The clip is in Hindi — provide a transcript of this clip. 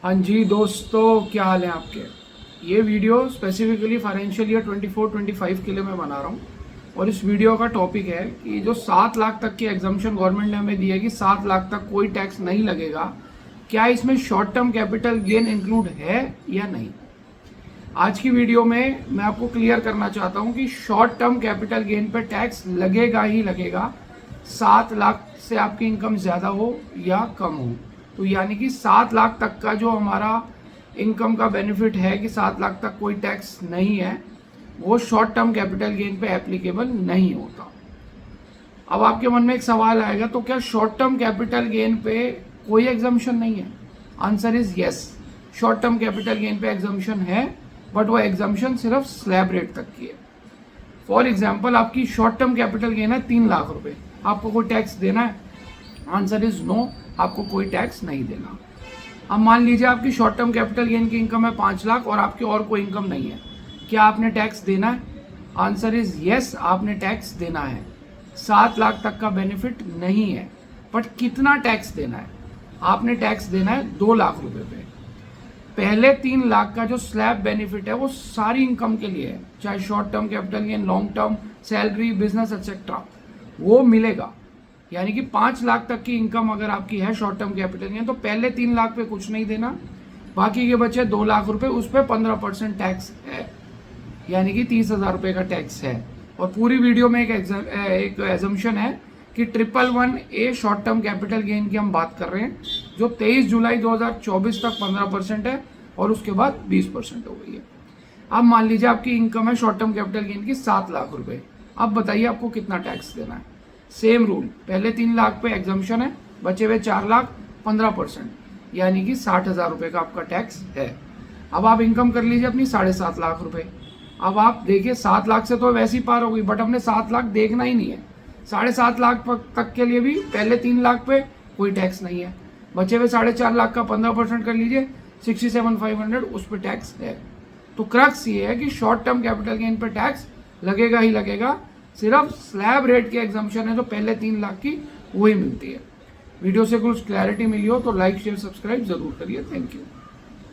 हाँ जी दोस्तों, क्या हाल है आपके। ये वीडियो स्पेसिफिकली फाइनेंशियल ईयर 24-25 के लिए मैं बना रहा हूँ। और इस वीडियो का टॉपिक है कि जो 7 लाख तक की एग्जम्पशन गवर्नमेंट ने हमें दी है कि 7 लाख तक कोई टैक्स नहीं लगेगा, क्या इसमें short term capital gain include है या नहीं। आज की वीडियो में मैं आपको क्लियर करना चाहता हूँ कि शॉर्ट टर्म कैपिटल गेन पर टैक्स लगेगा ही लगेगा, 7 लाख से आपकी इनकम ज़्यादा हो या कम हो। तो यानी कि 7 लाख तक का जो हमारा इनकम का बेनिफिट है कि 7 लाख तक कोई टैक्स नहीं है, वो शॉर्ट टर्म कैपिटल गेन पे एप्लीकेबल नहीं होता। अब आपके मन में एक सवाल आएगा, तो क्या शॉर्ट टर्म कैपिटल गेन पे कोई एग्जम्पशन नहीं है। Answer is yes, short term capital gain पे एग्जम्पशन है, बट वो एग्जम्पशन सिर्फ स्लैब रेट तक की है। फॉर एग्जाम्पल, आपकी शॉर्ट टर्म कैपिटल गेन है 3 लाख रुपए, आपको कोई टैक्स देना है। आंसर इज नो, आपको कोई टैक्स नहीं देना। अब मान लीजिए आपकी शॉर्ट टर्म कैपिटल गेन की इनकम है 5 लाख और आपकी और कोई इनकम नहीं है, क्या आपने टैक्स देना है। आंसर इज यस, आपने टैक्स देना है। 7 लाख तक का बेनिफिट नहीं है, बट कितना टैक्स देना है। आपने टैक्स देना है 2 लाख रुपए पे। पहले 3 लाख का जो स्लैब बेनिफिट है वो सारी इनकम के लिए है, चाहे short term capital gain, long term, salary, business etcetera, वो मिलेगा। यानी कि 5 लाख तक की इनकम अगर आपकी है शॉर्ट टर्म कैपिटल गेन, तो पहले 3 लाख पे कुछ नहीं देना, बाकी के बचे 2 लाख रुपए, उस पर 15% टैक्स है, यानी कि 30,000 रुपए का टैक्स है। और पूरी वीडियो में एक एजम्पशन है कि 111A short term capital gain की हम बात कर रहे हैं, जो 23 जुलाई 2024 तक 15% है और उसके बाद 20% हो गई है। अब मान लीजिए आपकी इनकम है शॉर्ट टर्म कैपिटल गेन की 7 लाख रुपए। अब बताइए आपको कितना टैक्स देना है। सेम रूल, पहले 3 लाख पे एग्जम्पशन है, बचे हुए 4 लाख 15%, यानी कि 60,000 रुपए का आपका टैक्स है। अब आप इनकम कर लीजिए अपनी 7.5 लाख रुपए। अब आप देखिए 7 लाख से तो वैसे ही पार हो गई, बट हमने 7 लाख देखना ही नहीं है। 7.5 लाख तक के लिए भी पहले 3 लाख पे कोई टैक्स नहीं है, बचे हुए 4.5 लाख का 15% कर लीजिए, 67,500 उस पर टैक्स है। तो क्रक्स ये है कि शॉर्ट टर्म कैपिटल गेन पर टैक्स लगेगा ही लगेगा, सिर्फ स्लैब रेट की एग्जम्पशन है जो पहले 3 लाख की वही मिलती है। वीडियो से कुछ क्लैरिटी मिली हो तो लाइक शेयर सब्सक्राइब जरूर करिए। Thank you.